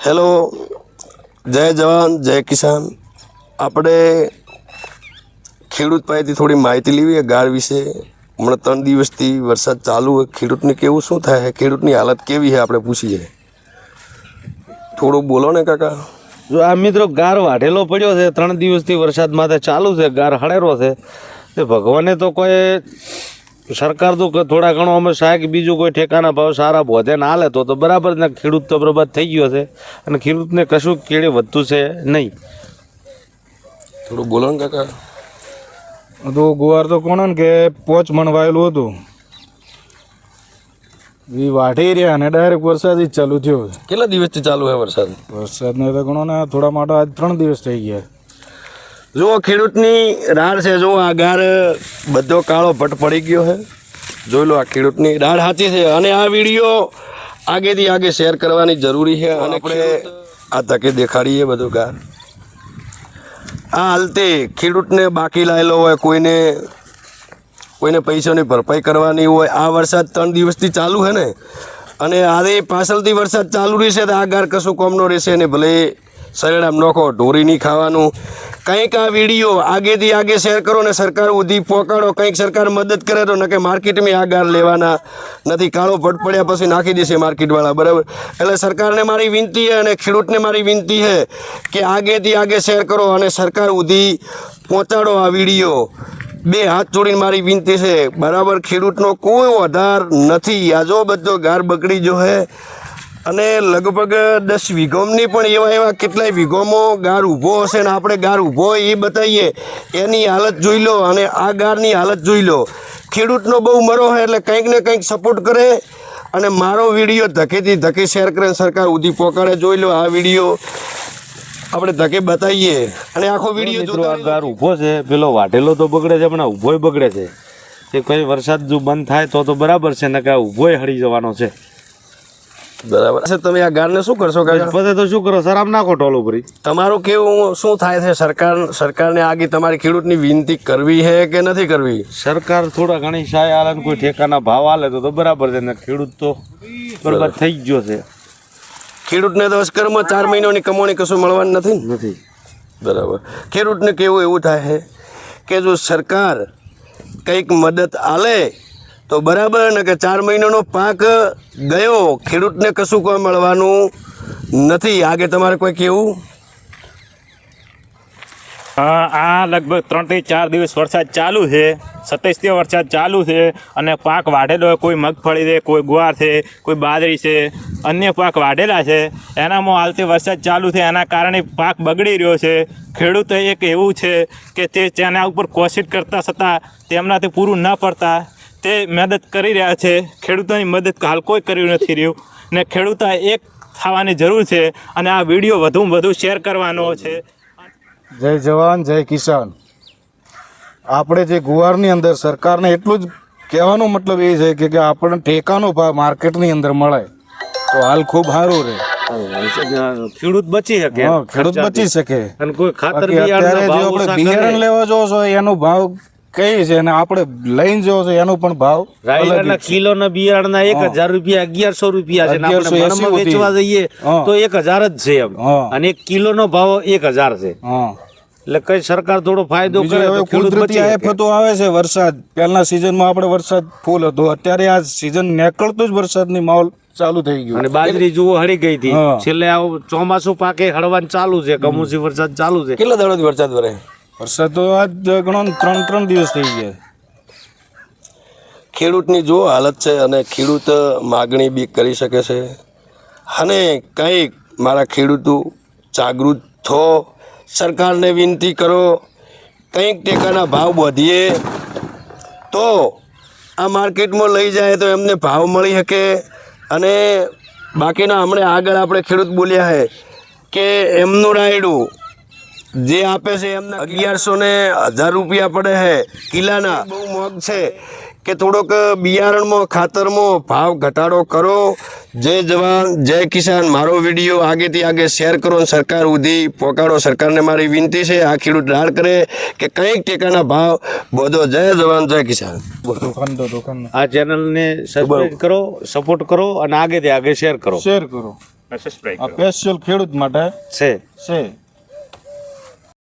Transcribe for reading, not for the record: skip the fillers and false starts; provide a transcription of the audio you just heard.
Hello, જય જવાન જય કિસાન. આપણે ખેડૂત પાસેથી થોડી માહિતી લેવી ગાર વિશે. હમણાં 3 દિવસથી વરસાદ ચાલુ હોય, ખેડૂતને કેવું શું થાય છે, ખેડૂતની હાલત કેવી છે આપણે પૂછીએ. થોડું બોલો ને કાકા. જો આ મિત્રો ગાર વાઢેલો પડ્યો છે, 3 દિવસથી વરસાદ માથે ચાલુ છે, ગાર હળેરો છે. તે ભગવાને તો કોઈ સરકાર તો થોડા ઘણો અમે શાક બીજું કોઈ ઠેકાના ભાવ સારા બોધે ના હાલે તો બરાબર ને. ખેડૂત તો બરબાદ થઈ ગયો છે અને ખેડૂતને કશું કેળે વધતું છે નહીં. થોડું બોલો ને કાકા. તો ગુવાર તો કોણ ને કે 5 મણ વાયેલું હતું, એ વાઢી રહ્યા અને ડાયરેક્ટ વરસાદ જ ચાલુ થયો. કેટલા દિવસથી ચાલુ છે વરસાદ? વરસાદને તો ઘણો ને થોડા માટે આજ 3 દિવસ થઈ ગયા. જો ખેડૂતની રાડ છે, જો આ ગાર બધો કાળો ભટ્ટ પડી ગયો છે. જોઈ લો, આ ખેડૂતની રાડ સાચી છે. અને આ વિડીયો આગેથી આગે શેર કરવાની જરૂરી છે. અને આપણે આ તકે દેખાડીએ બધું ગાર. આ હાલતે ખેડૂતને બાકી લાયેલો હોય, કોઈને પૈસાની ભરપાઈ કરવાની હોય. આ વરસાદ 3 દિવસથી ચાલુ છે ને, અને આજે પાછળથી વરસાદ ચાલુ રહેશે તો આ ગાર કશું કોમનો રહેશે ને. ભલે સરેડામ નોખો, ઢોરી નહીં ખાવાનું. કંઈક આ વિડીયો આગેથી આગે શેર કરો ને સરકાર સુધી પહોંચાડો. કંઈક સરકાર મદદ કરે તો નકે માર્કેટમાં આ ગાર લેવાના નથી. કાળો ભટ્ટ પડ્યા પછી નાખી દેશે માર્કેટવાળા, બરાબર. એટલે સરકારને મારી વિનંતી છે અને ખેડૂતને મારી વિનંતી છે કે આગેથી આગે શેર કરો અને સરકાર સુધી પહોંચાડો આ વિડીયો. 2 હાથ જોડીને મારી વિનંતી છે, બરાબર. ખેડૂતનો કોઈ આધાર નથી. આ જો બધો ગાર બગડી જો હે. અને લગભગ 10 વીઘોમની પણ એવા કેટલાય વીઘોમાં ગાર ઊભો હશે ને આપણે ગાર ઊભો હોય એ બતાવીએ. એની હાલત જોઈ લો અને આ ગારની હાલત જોઈ લો. ખેડૂતનો બહુ મરો હોય એટલે કંઈક ને કંઈક સપોર્ટ કરે અને મારો વિડીયો ધકેથી ધકે શેર કરે, સરકાર સુધી પહોંચાડે. જોઈ લો આ વિડીયો આપણે ધકે બતાવીએ અને આખો વિડીયો મિત્રો આ ગાર ઊભો છે, પેલો વાઢેલો તો બગડે છે પણ આ ઊભોય બગડે છે. તે કોઈ વરસાદ જો બંધ થાય તો બરાબર છે, ને કે આ ઊભોય હળી જવાનો છે. બરાબર છે. તમે આ ગારને શું કરશો કાકા? પછી તો શું કરો, સરામ નાખો ટોલ ઉપર. તમારું કેવું શું થાય છે? સરકારને આગે તમારી ખેડૂતની વિનંતી કરવી છે કે નથી કરવી? સરકાર થોડા ઘણી સહાય હાલે ને કોઈ ઠેકાના ભાવ હાલે તો બરાબર છે, ને ખેડૂત તો બરબાદ થઈ ગયો છે. ખેડૂતને તો અસ્કરમાં 4 મહિનાની કમાણી કશું મળવાનું નથી. બરાબર. ખેડૂતને કેવું એવું થાય છે કે જો સરકાર કંઈક મદદ આલે તો બરાબર, ને કે 4 મહિનાનો પાક ગયો, ખેડૂતને કશું કોઈ મળવાનું નથી. આગે તમારે કોઈ કેવું? આ લગભગ 3 થી 4 દિવસ વરસાદ ચાલુ છે, 27 વરસાદ ચાલુ છે. અને પાક વાઢેલો હોય, કોઈ મગફળી છે, કોઈ ગુવાર છે, કોઈ બાજરી છે, અન્ય પાક વાઢેલા છે. એનામાં હાલથી વરસાદ ચાલુ છે, એના કારણે પાક બગડી રહ્યો છે. ખેડૂતો એક એવું છે કે તે તેના ઉપર કોશિશ કરતા છતાં તેમનાથી પૂરું ન પડતા તે મદદ કરી રહ્યા છે. ખેડૂતોની મદદ હાલ કોઈ કર્યું નથી રહ્યું, ને ખેડૂતો એક થવાની જરૂર છે અને આ વિડીયો વધુમાં વધુ શેર કરવાનો છે. જય જવાન જય કિસાન. આપણે જે ગુવારની અંદર સરકારને એટલું જ કહેવાનો મતલબ એ છે કે આપણને ટેકાનો ભાવ માર્કેટની અંદર મળે તો હાલ ખૂબ સારું રહે. ખેડૂત બચી શકે. ખેડૂત બચી શકે. અને કોઈ ખાતર અત્યારે જે આપણે બિયારણ લેવા જો છો એનો ભાવ કઈ છે અને આપણે લઈને જો છો એનો પણ ભાવ રાયડાના કિલોના બિયારણના 1000 રૂપિયા 1100 રૂપિયા છે. આપણે મણમાં વેચવા જઈએ તો 1000 જ છે એમ, અને 1 કિલોનો ભાવ 1000 છે. એટલે કઈ સરકાર થોડો ફાયદો કરે તો કુદરતી આફતો આવે છે. વરસાદ પહેલા સિઝનમાં આપણે વરસાદ ફૂલ હતો, અત્યારે આ સિઝન નીકળતું જ વરસાદની માહોલ ચાલુ થઈ ગયું. અને બાજરી જુઓ હળી ગઈ હતી. છેલ્લે આ ચોમાસું પાકે હળવાનું ચાલુ છે, કમોસમી વરસાદ ચાલુ છે. કેટલા દાડોથી વરસાદ વરે? વરસાદ તો આજ ગણો 3 દિવસ થઈ ગયા. ખેડૂતની જો હાલત છે અને ખેડૂત માગણી બી કરી શકે છે. અને કંઈક મારા ખેડૂતો જાગૃત થો, સરકારને વિનંતી કરો, કંઈક ટેકાના ભાવ વધીએ તો આ માર્કેટમાં લઈ જાય તો એમને ભાવ મળી શકે. અને બાકીના હમણાં આગળ આપણે ખેડૂત બોલ્યા છે કે એમનું રાયડું જે આપે છે એમને 1100 ને 1000 રૂપિયા પડે છે કિલાના. બહુ મોંઘ છે કે થોડોક બિયારણમાં ખાતરમાં ભાવ ઘટાડો કરો. જય જવાન જય કિસાન. મારો વિડીયો આગેથી આગે શેર કરો અને સરકાર સુધી પહોંચાડો. સરકારને મારી વિનંતી છે આ ખેડૂત રાડ કરે કે કંઈક ટેકાના ભાવ બધો. જય જવાન જય કિસાન. આ ચેનલને સબસ્ક્રાઇબ કરો, સપોર્ટ કરો અને આગેથી આગે શેર કરો. સબસ્ક્રાઇબ આ સ્પેશિયલ ખેડૂત માટે છે છે